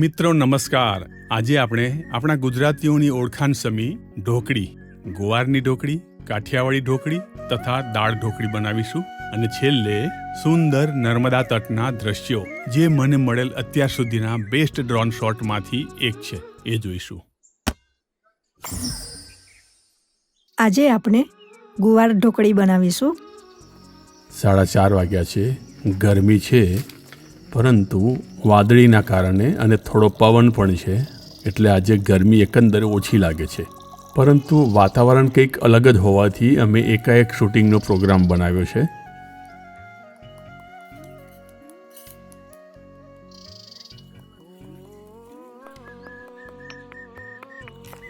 મિત્રો નમસ્કાર. આજે આપણે આપણા ગુજરાતીઓની ઓળખાણ સમી ઢોકળી, ગુવારની ઢોકળી, કાઠિયાવાડી ઢોકળી તથા દાળ ઢોકળી બનાવીશું અને છેલ્લે સુંદર નર્મદા તટના દ્રશ્યો જે મને મળેલ અત્યાર સુધીના બેસ્ટ ડ્રોન શોટમાંથી એક છે એ જોઈશું. આજે આપણે ગુવાર ઢોકળી બનાવીશું. 4:30 વાગ્યા છે. ગરમી છે, પરંતુ વાદળીના કારણે અને થોડો પવન પણ છે, એટલે આજે ગરમી એકંદરે ઓછી લાગે છે. પરંતુ વાતાવરણ કંઈક અલગ જ હોવાથી અમે એકાએક શૂટિંગનો પ્રોગ્રામ બનાવ્યો છે.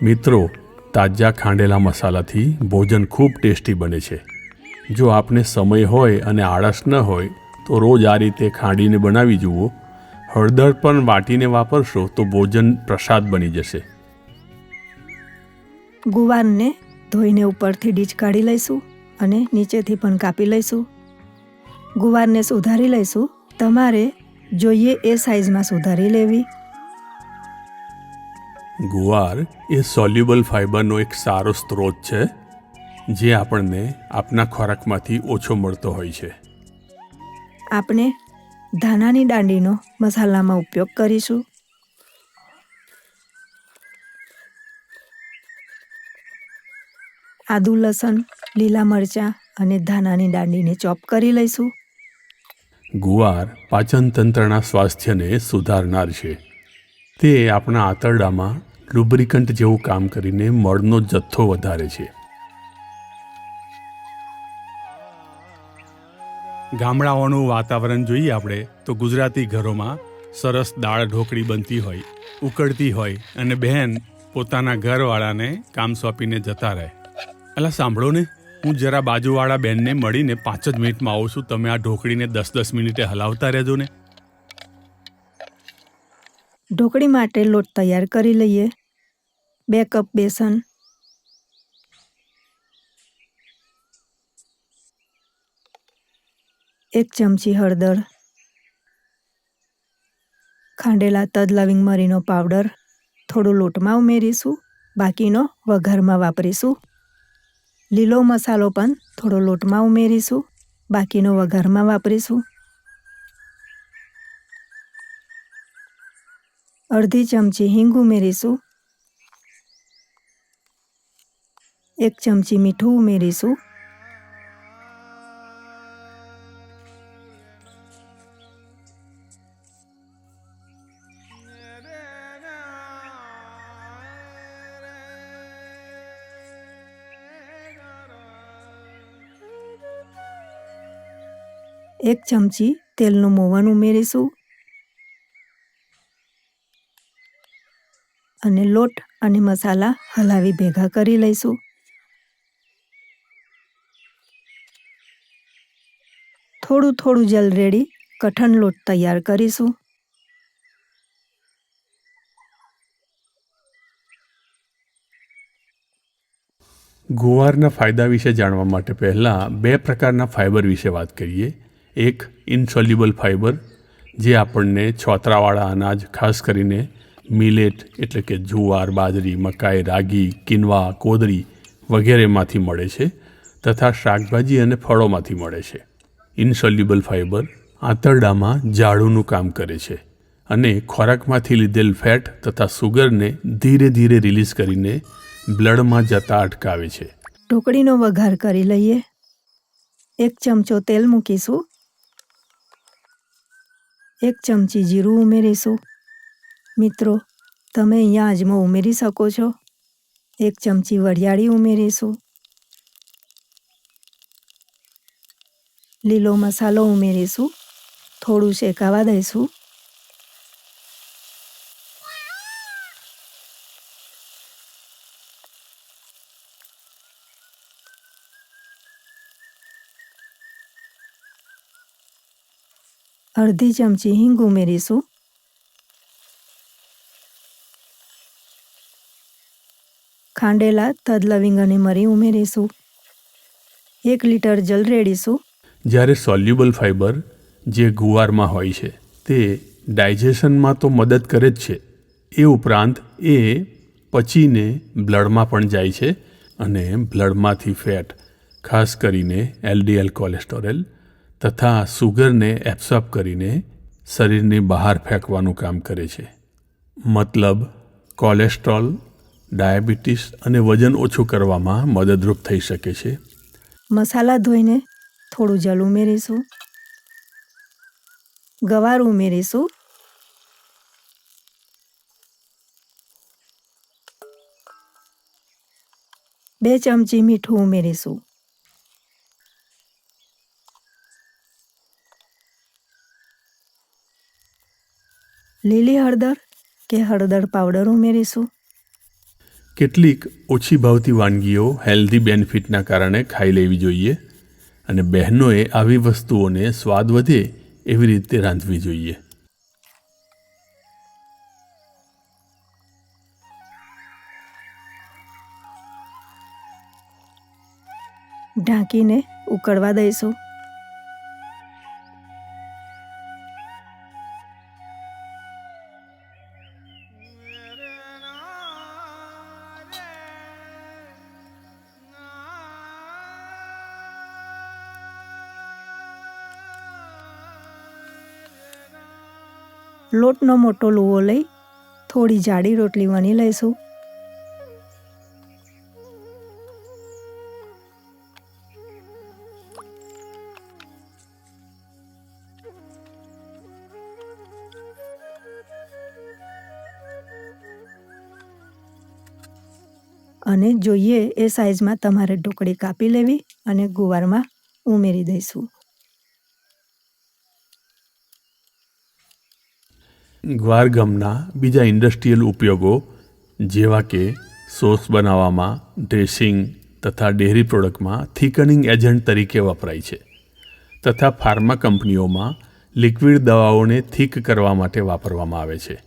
મિત્રો, તાજા ખાંડેલા મસાલાથી ભોજન ખૂબ ટેસ્ટી બને છે. જો આપને સમય હોય અને આળસ ન હોય તો રોજ આ રીતે ખાંડીને બનાવી જુઓ. હળદર પણ વાટીને વાપરશો તો ભોજન પ્રસાદ બની જશે. ગુવારને ધોઈને ઉપરથી ડીચ કાઢી લઈશું અને નીચેથી પણ કાપી લઈશું. ગુવારને સુધારી લઈશું. તમારે જોઈએ એ સાઇઝમાં સુધારી લેવી. ગુવાર એ સોલ્યુબલ ફાઇબરનો એક સારો સ્ત્રોત છે, જે આપણને આપણા ખોરાકમાંથી ઓછો મળતો હોય છે. આપણે ધાનાની દાંડીનો મસાલામાં ઉપયોગ કરીશું. આદુ, લસણ, લીલા મરચાં અને ધાનાની દાંડીને ચોપ કરી લઈશું. ગુવાર પાચન તંત્રના સ્વાસ્થ્યને સુધારનાર છે. તે આપણા આંતરડામાં લુબ્રિકન્ટ જેવું કામ કરીને મળનો જથ્થો વધારે છે. ગામડાઓનું વાતાવરણ જોઈએ આપણે તો ગુજરાતી ઘરોમાં સરસ દાળ ઢોકળી બનતી હોય, ઉકળતી હોય અને બહેન પોતાના ઘરવાળાને કામ સોંપીને જતા રહે. અલા સાંભળો ને, હું જરા બાજુવાળા બહેનને મળીને 5 જ મિનિટમાં આવું છું. તમે આ ઢોકળીને 10-10 મિનિટે હલાવતા રહેજો ને. ઢોકળી માટે લોટ તૈયાર કરી લઈએ. 2 કપ બેસન, 1 ચમચી હળદર, ખાંડેલા તજ, લવિંગ, મરીનો પાવડર થોડું લોટમાં ઉમેરીશું. બાકીનો વઘારમાં વાપરીશું. લીલો મસાલો પણ થોડો લોટમાં ઉમેરીશું. બાકીનો વઘારમાં વાપરીશું. અડધી ચમચી હિંગ ઉમેરીશું. 1 ચમચી મીઠું ઉમેરીશું. એક ચમચી તેલનું મોવન ઉમેરીશું અને લોટ અને મસાલા હલાવી ભેગા કરી લઈશું. થોડું થોડું જલ રેડી કઠણ લોટ તૈયાર કરીશું. ગુવારના ફાયદા વિશે જાણવા માટે પહેલાં 2 પ્રકારના ફાઇબર વિશે વાત કરીએ. એક ઇનસોલ્યુબલ ફાઇબર, જે આપણને છોતરાવાળા અનાજ, ખાસ કરીને મિલેટ એટલે કે જુવાર, બાજરી, મકાઈ, રાગી, કિનવા, કોદરી વગેરેમાંથી મળે છે, તથા શાકભાજી અને ફળોમાંથી મળે છે. ઇનસોલ્યુબલ ફાઇબર આંતરડામાં જાળુનું કામ કરે છે અને ખોરાકમાંથી લીધેલ ફેટ તથા સુગરને ધીરે ધીરે રિલીઝ કરીને બ્લડમાં જતા અટકાવે છે. ઢોકળીનો વઘાર કરી લઈએ. 1 ચમચો તેલ મૂકીશું. 1 ચમચી જીરું ઉમેરીશું. મિત્રો, તમે અહીંયા અજમો ઉમેરી શકો છો. 1 ચમચી વરિયાળી ઉમેરીશું. લીલો મસાલો ઉમેરીશું. થોડું શેકાવા દઈશું. અડધી ચમચી હિંગ ઉમેરીશું. ખાંડેલા તજ, લવિંગ અને મરી ઉમેરીશું. 1 લીટર જલ રેડીશું. જ્યારે સોલ્યુબલ ફાઇબર જે ગુવારમાં હોય છે તે ડાયજેશનમાં તો મદદ કરે જ છે, એ ઉપરાંત એ પચીને બ્લડમાં પણ જાય છે અને બ્લડમાંથી ફેટ, ખાસ કરીને એલડીએલ કોલેસ્ટેરોલ તથા સુગરને એબ્સોર્બ કરીને શરીરની બહાર ફેંકવાનું કામ કરે છે. મતલબ કોલેસ્ટ્રોલ, ડાયાબિટીસ અને વજન ઓછું કરવામાં મદદરૂપ થઈ શકે છે. મસાલા ધોઈને થોડું જલ ઉમેરીશું. ગવાર ઉમેરીશું. બે ચમચી મીઠું ઉમેરીશું. લીલી હળદર કે હળદર પાવડર ઉમેરીશું. કેટલીક ઓછી ભાવતી વાનગીઓ હેલ્ધી બેનિફિટના કારણે ખાઈ લેવી જોઈએ અને બહેનોએ આવી વસ્તુઓને સ્વાદ વધે એવી રીતે રાંધવી જોઈએ. ઢાંકીને ઉકળવા દઈશું. લોટનો મોટો લુવો લઈ થોડી જાડી રોટલી વણી લઈશું. અને જોઈએ એ સાઈઝમાં તમારે ઢોકળી કાપી લેવી અને ગુવારમાં ઉમેરી દઈશું. ગ્વાર ગમના બીજા ઇન્ડસ્ટ્રીયલ ઉપયોગો જેવા કે સોસ બનાવવામાં, ડ્રેસિંગ તથા ડેરી પ્રોડક્ટમાં થિકનિંગ એજન્ટ તરીકે વપરાય છે તથા ફાર્મા કંપનીઓમાં લિક્વિડ દવાઓને થીક કરવા માટે વાપરવામાં આવે છે.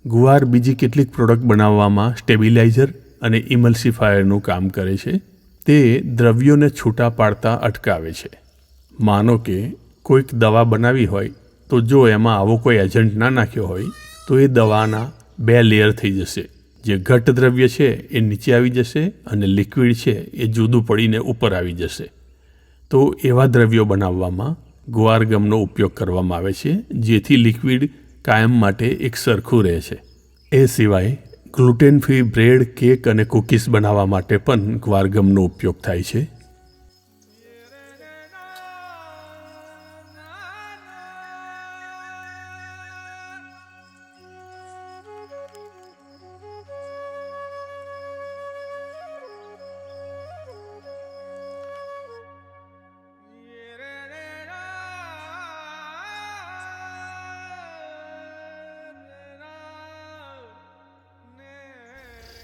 ગુવાર બીજી કેટલીક પ્રોડક્ટ બનાવવામાં સ્ટેબિલાઇઝર અને ઇમલ્સિફાયરનું કામ કરે છે. તે દ્રવ્યોને છૂટા પાડતા અટકાવે છે. માનો કે કોઈક દવા બનાવી હોય તો જો એમાં આવો કોઈ એજન્ટ ના નાખ્યો હોય તો એ દવાના 2 લેયર થઈ જશે. જે ઘટ્ટ દ્રવ્ય છે એ નીચે આવી જશે અને લિક્વિડ છે એ જુદું પડીને ઉપર આવી જશે. તો એવા દ્રવ્યો બનાવવામાં ગુવાર ગમનો ઉપયોગ કરવામાં આવે છે, જેથી લિક્વિડ કાયમ માટે એક સરખું રહે છે. એ સિવાય ગ્લુટેન ફ્રી બ્રેડ, કેક અને કૂકીઝ બનાવવા માટે પણ ગુવાર ગમનો ઉપયોગ થાય છે.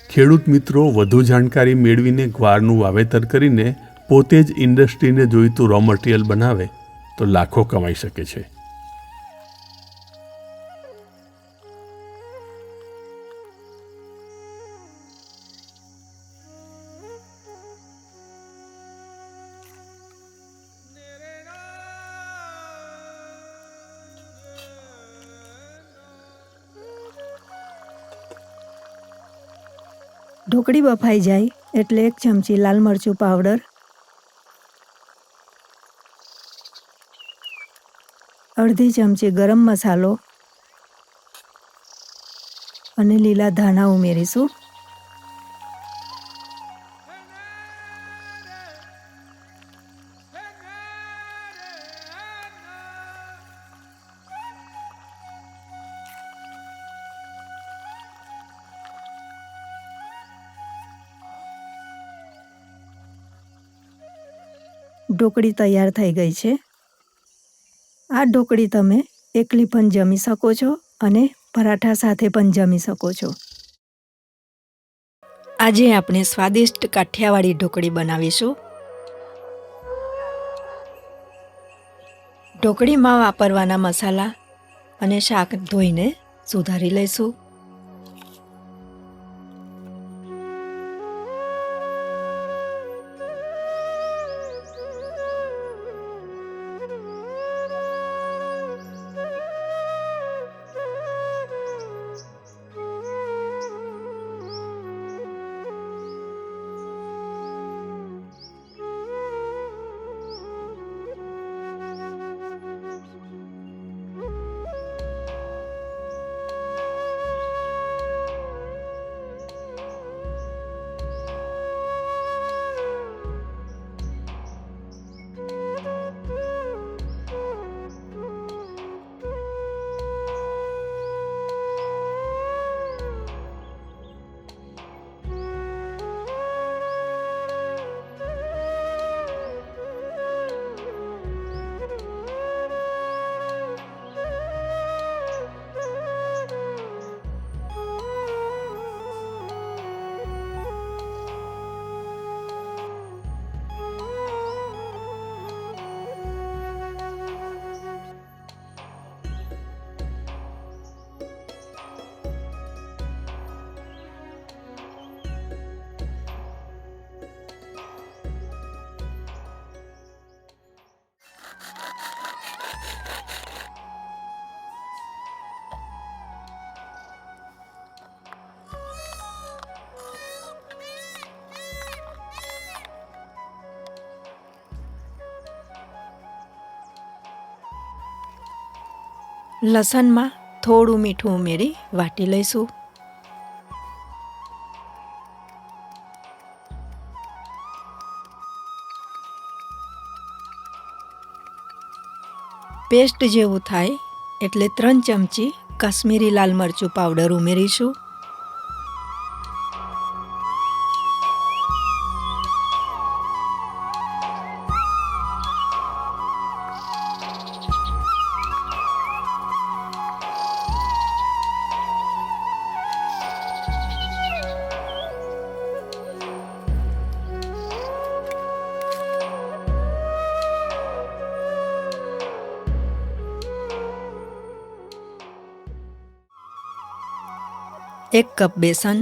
ખેડૂત મિત્રો વધુ જાણકારી મેળવીને ગ્વારનું વાવેતર કરીને પોતે જ ઇન્ડસ્ટ્રીને જોઈતું રો મટીરિયલ બનાવે તો લાખો કમાઈ શકે છે. ઢોકળી બફાઈ જાય એટલે 1 ચમચી લાલ મરચું પાવડર, અડધી ચમચી ગરમ મસાલો અને લીલા ધાણા ઉમેરીશું. ઢોકળી તૈયાર થઈ ગઈ છે. આ ઢોકળી તમે એકલી પણ જમી શકો છો અને પરાઠા સાથે પણ જમી શકો છો. આજે આપણે સ્વાદિષ્ટ કાઠિયાવાડી ઢોકળી બનાવીશું. ઢોકળીમાં વાપરવાના મસાલા અને શાક ધોઈને સુધારી લઈશું. લસણમાં થોડું મીઠું ઉમેરી વાટી લઈશું. પેસ્ટ જેવું થાય એટલે 3 ચમચી કાશ્મીરી લાલ મરચું પાવડર ઉમેરીશું. એક કપ બેસન,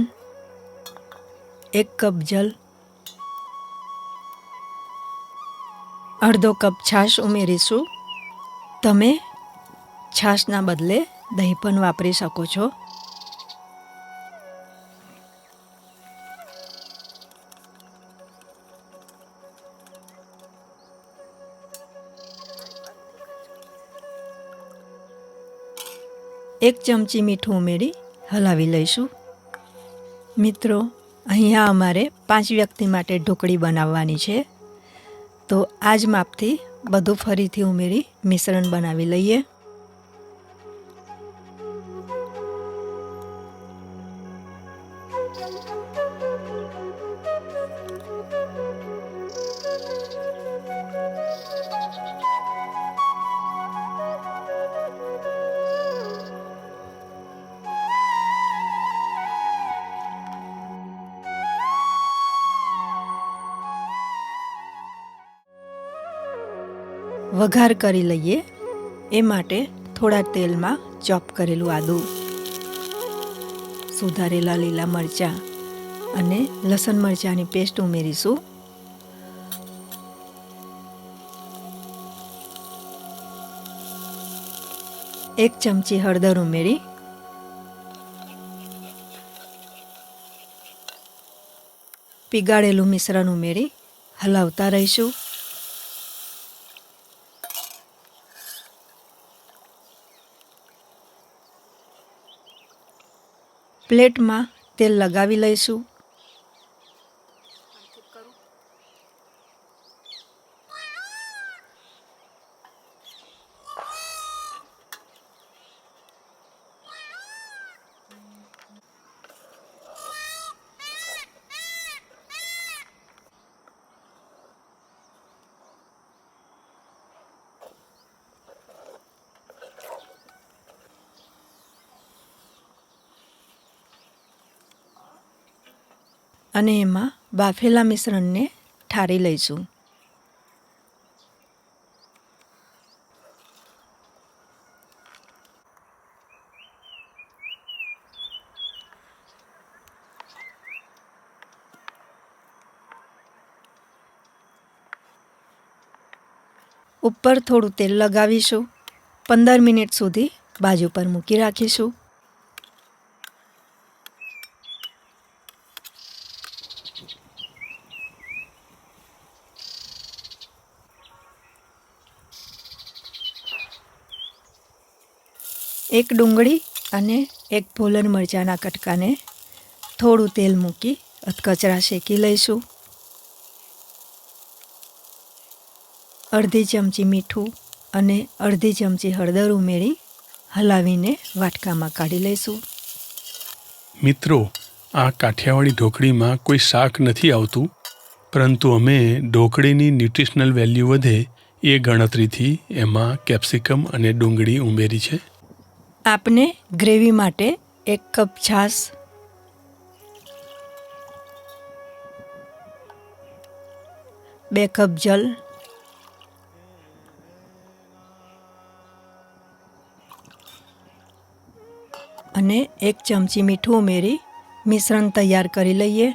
1 કપ જલ, અડધો કપ છાશ ઉમેરીશું. તમે છાશના બદલે દહીં પણ વાપરી શકો છો. એક ચમચી મીઠું ઉમેરી હલાવી લઈશું. મિત્રો, અહીંયા અમારે 5 વ્યક્તિ માટે ઢોકળી બનાવવાની છે, તો આ જ માપથી બધું ફરીથી ઉમેરી મિશ્રણ બનાવી લઈએ. વઘાર કરી લઈએ. એ માટે થોડા તેલમાં ચોપ કરેલું આદું, સુધારેલા લીલા મરચાં અને લસણ મરચાંની પેસ્ટ ઉમેરીશું. એક ચમચી હળદર ઉમેરી પીગાળેલું મિશ્રણ ઉમેરી હલાવતા રહીશું. પ્લેટમાં તેલ લગાવી લઈશું. અને એમાં બાફેલા મિશ્રણને ઠારી લઈશું. ઉપર થોડું તેલ લગાવીશું. 15 મિનિટ સુધી બાજુ પર મૂકી રાખીશું. એક ડુંગળી અને એક ભોલર મરચાંના કટકાને થોડું તેલ મૂકી અધકચરા શેકી લઈશું. અડધી ચમચી મીઠું અને અડધી ચમચી હળદર ઉમેરી હલાવીને વાટકામાં કાઢી લઈશું. મિત્રો, આ કાઠિયાવાડી ઢોકળીમાં કોઈ શાક નથી આવતું, પરંતુ અમે ઢોકળીની ન્યુટ્રિશનલ વેલ્યુ વધે એ ગણતરીથી એમાં કેપ્સિકમ અને ડુંગળી ઉમેરી છે. આપને ગ્રેવી માટે 1 કપ છાશ, 2 કપ જલ, અને 1 ચમચી મીઠું ઉમેરી મિશ્રણ તૈયાર કરી લઈએ.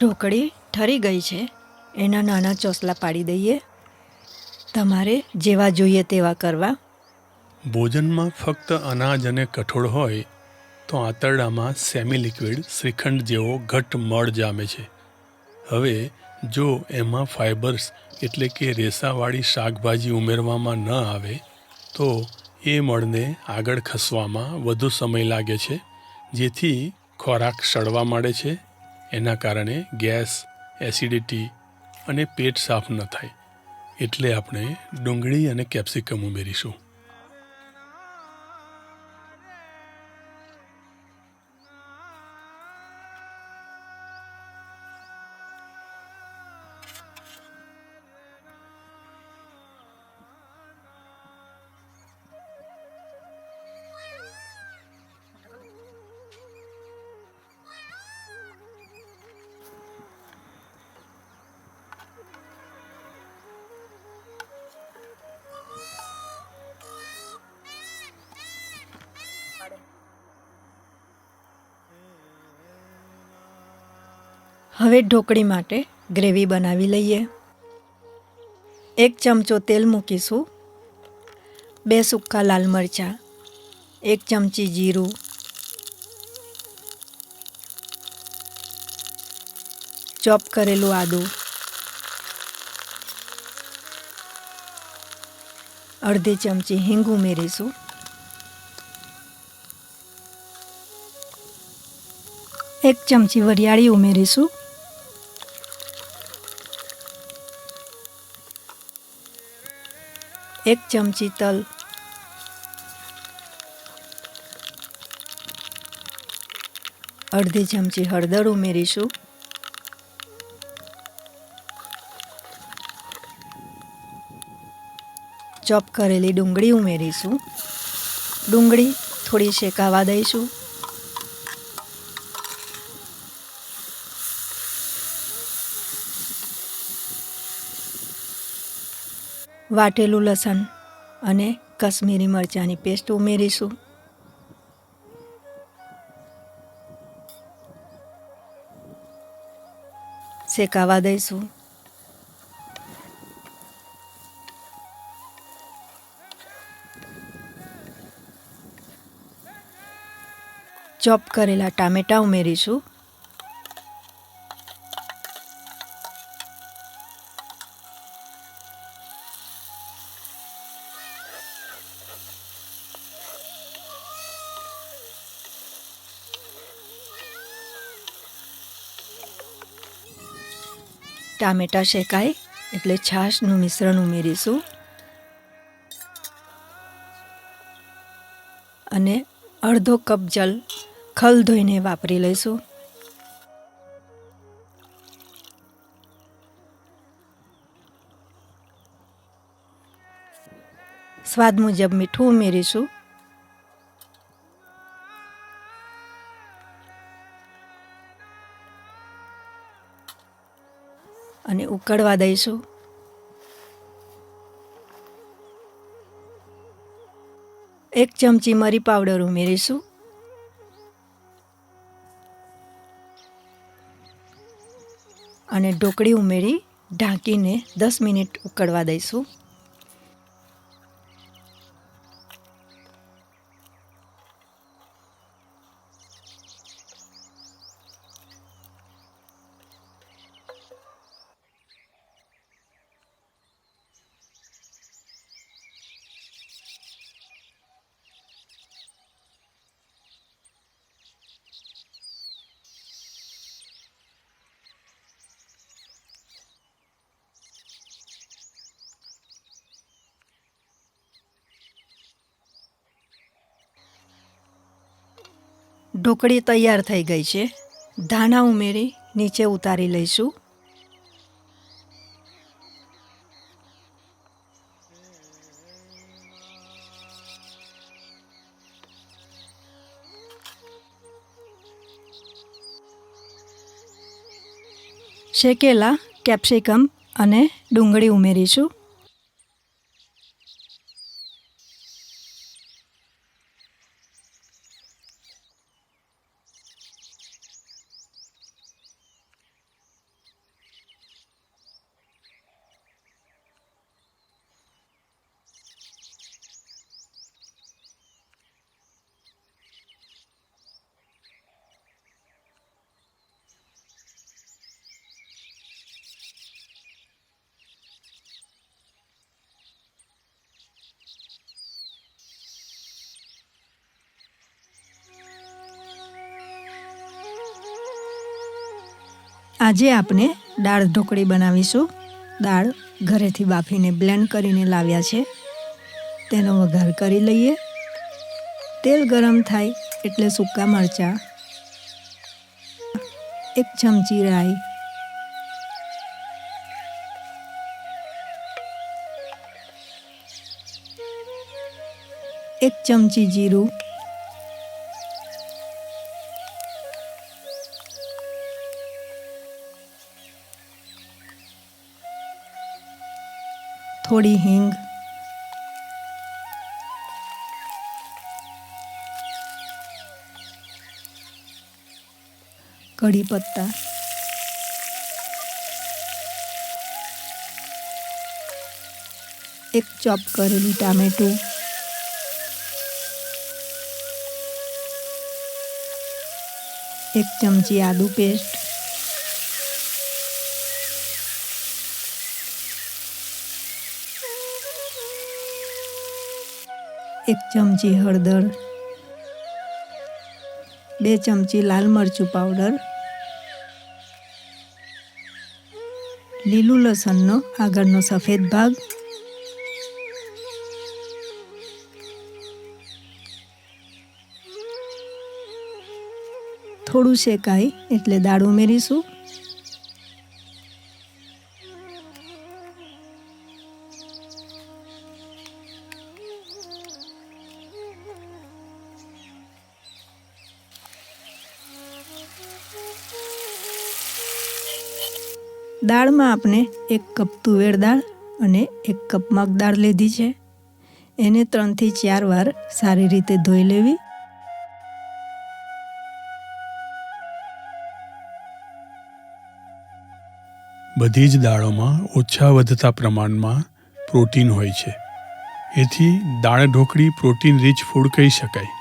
ઢોકળી ઠરી ગઈ છે, એના નાના ચોસલા પાડી દઈએ. તમારે જેવા જોઈએ તેવા કરવા. ભોજનમાં ફક્ત અનાજ અને કઠોળ હોય તો આંતરડામાં સેમી લિક્વિડ શ્રીખંડ જેવો ઘટ્ટ મળ જામે છે. હવે જો એમાં ફાઇબર્સ એટલે કે રેસાવાળી શાકભાજી ઉમેરવામાં ન આવે તો એ મળને આગળ ખસવામાં વધુ સમય લાગે છે, જેથી ખોરાક સડવા માંડે છે. એના કારણે ગેસ, એસિડિટી અને પેટ સાફ ન થાય. એટલે આપણે ડુંગળી અને કેપ્સિકમ ઉમેરીશું. હવે ઢોકળી માટે ગ્રેવી બનાવી લઈએ. 1 ચમચો તેલ મૂકીશું. 2 સૂકા લાલ મરચાં, 1 ચમચી જીરું, ચોપ કરેલું આદું, અડધી ચમચી હિંગ ઉમેરીશું. એક ચમચી વરિયાળી ઉમેરીશું. એક ચમચી તલ, અડધી ચમચી હળદર ઉમેરીશું. ચોપ કરેલી ડુંગળી ઉમેરીશું. ડુંગળી થોડી શેકાવા દઈશું. વાટેલું લસણ અને કશ્મીરી મરચાંની પેસ્ટ ઉમેરીશું. શેકાવા દઈશું. ચોપ કરેલા ટામેટાં ઉમેરીશું. ટામેટાં શેકાય એટલે છાશનું મિશ્રણ ઉમેરીશું અને અડધો કપ જલ ખલ ધોઈને વાપરી લઈશું. સ્વાદ મુજબ મીઠું ઉમેરીશું. અને ઉકળવા દઈશું. એક ચમચી મરી પાવડર ઉમેરીશું. અને ઢોકળી ઉમેરી ઢાંકીને 10 મિનિટ ઉકળવા દઈશું. ઢોકળી તૈયાર થઈ ગઈ છે. ધાણા ઉમેરી નીચે ઉતારી લઈશું. શેકેલા કેપ્સિકમ અને ડુંગળી ઉમેરીશું. આજે આપણે દાળ ઢોકળી બનાવીશું. દાળ ઘરેથી બાફીને બ્લેન્ડ કરીને લાવ્યા છે. તેનો વઘાર કરી લઈએ. તેલ ગરમ થાય એટલે સૂકા મરચાં, 1 ચમચી રાઈ, 1 ચમચી જીરું, થોડી હિંગ, કઢી પત્તા, એક ચોપ કરેલું ટામેટું, એક ચમચી આદુ પેસ્ટ, એક ચમચી હળદર, 2 ચમચી લાલ મરચું પાવડર, લીલું લસણનો આગળનો સફેદ ભાગ, થોડું શેકાય એટલે દાળ ઉમેરીશું. દાળમાં આપણે 1 કપ તુવેર દાળ અને 1 કપ મગ દાળ લીધી છે. એને 3 થી 4 વાર સારી રીતે ધોઈ લેવી. બધી જ દાળોમાં ઓછા વધતા પ્રમાણમાં પ્રોટીન હોય છે. એથી દાળ ઢોકળી પ્રોટીન રીચ ફૂડ કહી શકાય.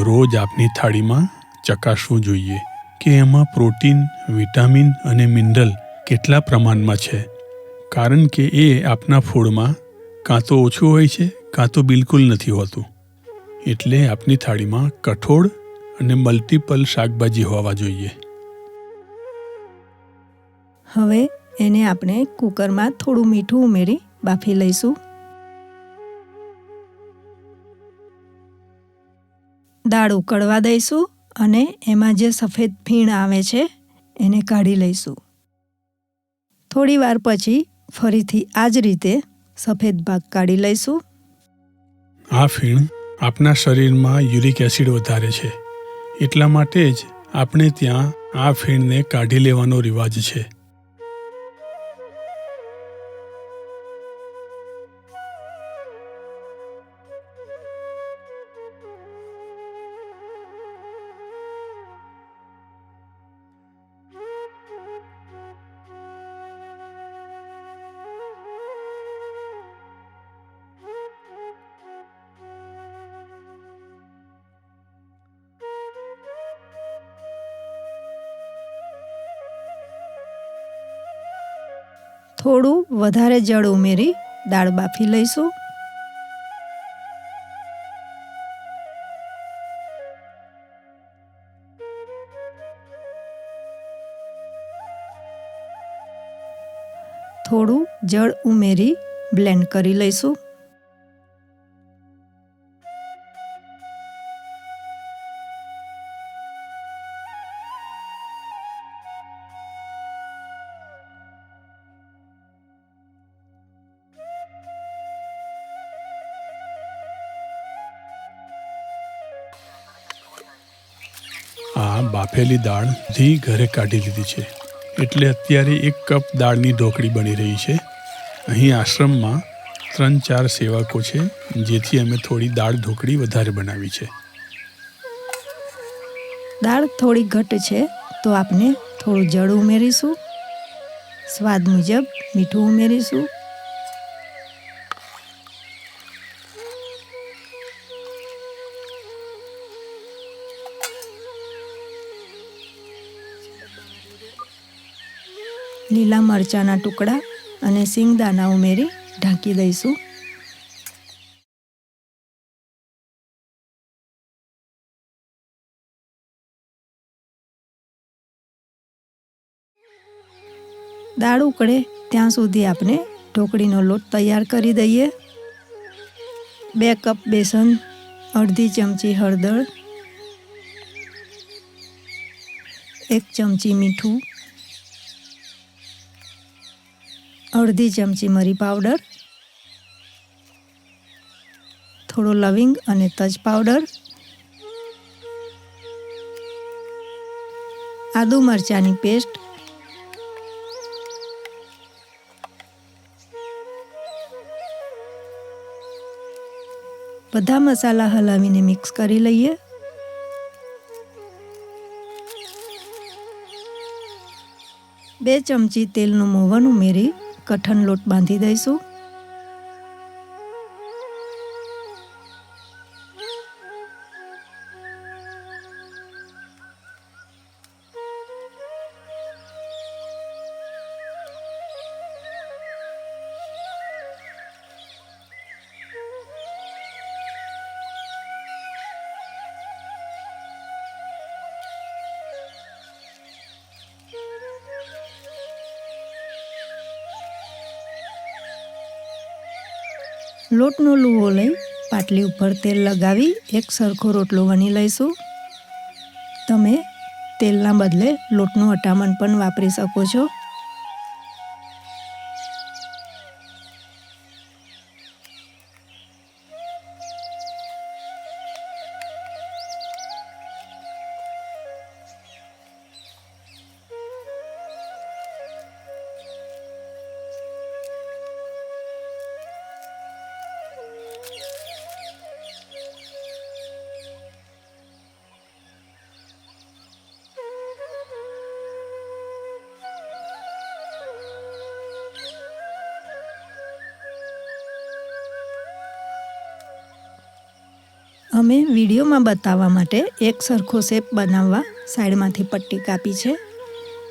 રોજ આપની થાળીમાં ચકાસવું જોઈએ કે એમાં પ્રોટીન, વિટામિન અને મિનરલ કેટલા પ્રમાણમાં છે, કારણ કે એ આપના ફૂડમાં કાં તો ઓછું હોય છે કાં તો બિલકુલ નથી હોતું. એટલે આપની થાળીમાં કઠોળ અને મલ્ટિપલ શાકભાજી હોવા જોઈએ. હવે એને આપણે કુકરમાં થોડું મીઠું ઉમેરી બાફી લઈશું. દાળ ઉકળવા દઈશું અને એમાં જે સફેદ ફીણ આવે છે એને કાઢી લઈશું. થોડી વાર પછી ફરીથી આ જ રીતે સફેદ ભાગ કાઢી લઈશું. આ ફીણ આપના શરીરમાં યુરિક એસિડ વધારે છે, એટલા માટે જ આપણે ત્યાં આ ફીણને કાઢી લેવાનો રિવાજ છે. થોડું વધારે જળ ઉમેરી દાળ બાફી લઈશું. થોડું જળ ઉમેરી બ્લેન્ડ કરી લઈશું. આ બાફેલી દાળ બધી ઘરે કાઢી લીધી છે, એટલે અત્યારે 1 કપ દાળની ઢોકળી બની રહી છે. અહીં આશ્રમમાં 3-4 સેવકો છે, જેથી અમે થોડી દાળ ઢોકળી વધારે બનાવી છે. દાળ થોડી ઘટ છે તો આપણે થોડું જળ ઉમેરીશું. સ્વાદ મુજબ મીઠું ઉમેરીશું. લીલા મરચાંના ટુકડા અને સિંગદાણા ઉમેરી ઢાંકી દઈશું. દાળ ઉકળે ત્યાં સુધી આપણે ઢોકળીનો લોટ તૈયાર કરી દઈએ. 2 કપ બેસન, અડધી ચમચી હળદર, 1 ચમચી મીઠું, અડધી ચમચી મરી પાવડર, થોડો લવિંગ અને તજ પાવડર, આદુ મરચાંની પેસ્ટ, બધા મસાલા હલાવીને મિક્સ કરી લઈએ. બે ચમચી તેલનું મોવણ ઉમેરી કઠણ લોટ બાંધી દઈશું. લોટનો લુવો લઈ પાટલી ઉપર તેલ લગાવી એક સરખો રોટલો વણી લઈશું. તમે તેલના બદલે લોટનું અટામણ પણ વાપરી શકો છો. અમે વિડીયોમાં બતાવવા માટે એક સરખો શેપ બનાવવા સાઈડમાંથી પટ્ટી કાપી છે.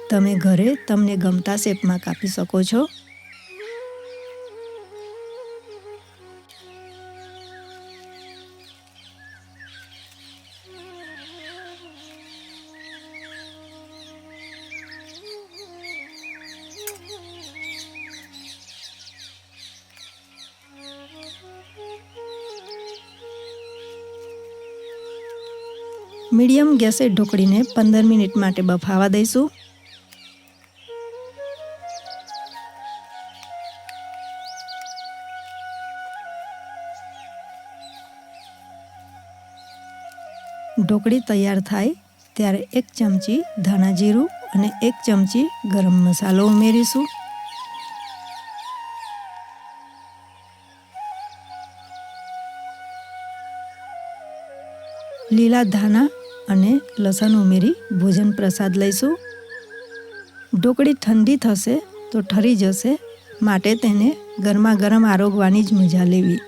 તમે ઘરે તમને ગમતા શેપમાં કાપી શકો છો. મીડિયમ ગેસે ઢોકળીને 15 મિનિટ માટે બફાવા દઈશું. ઢોકળી તૈયાર થાય ત્યારે 1 ચમચી ધાણા જીરું અને 1 ચમચી ગરમ મસાલો ઉમેરીશું. લીલા ધાણા અને લસણ ઉમેરી ભોજન પ્રસાદ લઈશું. ઢોકળી ઠંડી થશે તો ઠરી જશે, માટે તેને ગરમા ગરમ આરોગવાની જ મજા લેવી.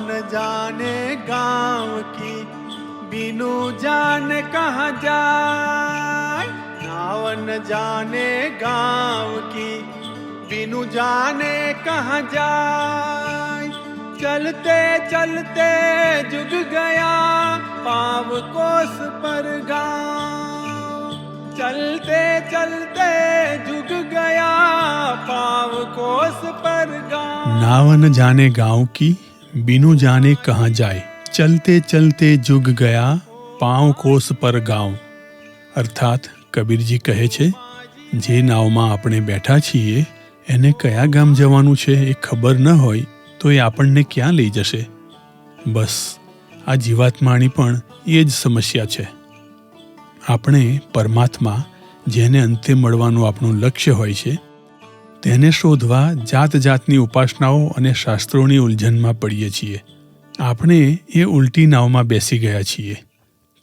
न जाने गांव की बिनु जाने कहाँ जाए, नाव न जाने गांव की बिनु जाने कहाँ जाए। चलते चलते जुग गया पाव कोस पर गाँव, चलते चलते जुग गया पाव कोस पर गाँव। नाव न जाने गाँव की बिनु जाने कहाँ જાય, ચલતે ચલતે જુગ ગયા પાँવ કોસ પર ગાँવ। અર્થાત કબીરજી કહે છે, જે નાવમાં આપણે બેઠા છીએ એને કયા ગામ જવાનું છે એ ખબર ન હોય તો એ આપણને ક્યાં લઈ જશે। બસ આ જીવાત્માની પણ એ જ સમસ્યા છે। આપણે પરમાત્મા, જેને અંતે મળવાનું આપણું લક્ષ્ય હોય છે, તેને શોધવા જાત જાતની ઉપાસનાઓ અને શાસ્ત્રોની ઉલઝનમાં પડીએ છીએ। આપણે એ ઉલટી નાવમાં બેસી ગયા છીએ।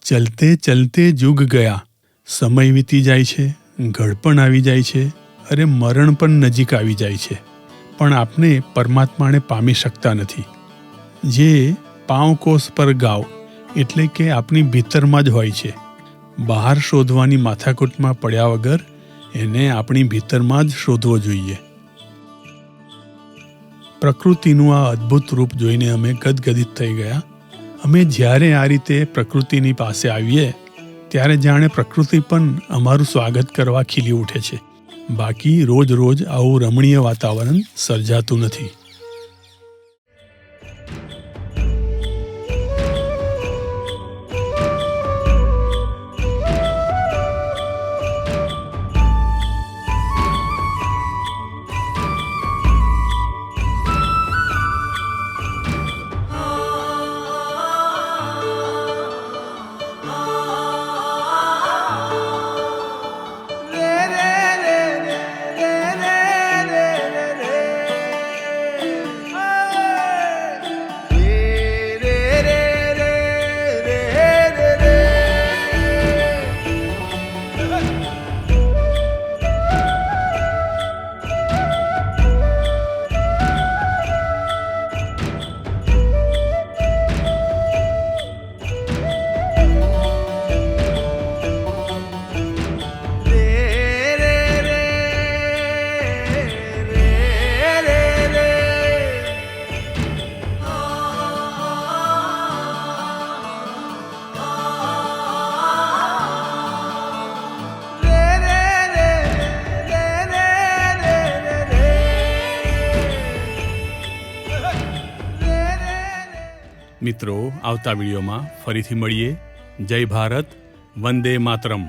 ચલતે ચલતે જુગ ગયા, સમય વીતી જાય છે, ઘડપણ આવી જાય છે, અરે મરણ પણ નજીક આવી જાય છે, પણ આપણે પરમાત્માને પામી શકતા નથી। જે પાँવ કોસ પર ગાવ એટલે કે આપણી ભીતરમાં જ હોય છે। બહાર શોધવાની માથાકૂટમાં પડ્યા વગર એને આપણી ભીતરમાં જ શોધવો જોઈએ। પ્રકૃતિનું આ અદ્ભુત રૂપ જોઈને અમે ગદગદિત થઈ ગયા। અમે જ્યારે આ રીતે પ્રકૃતિની પાસે આવીએ ત્યારે જાણે પ્રકૃતિ પણ અમારું સ્વાગત કરવા ખીલી ઉઠે છે। બાકી રોજ રોજ આવું રમણીય વાતાવરણ સર્જાતું નથી। મિત્રો, આવતા વિડીયોમાં ફરીથી મળીએ। જય ભારત, વંદે માતરમ।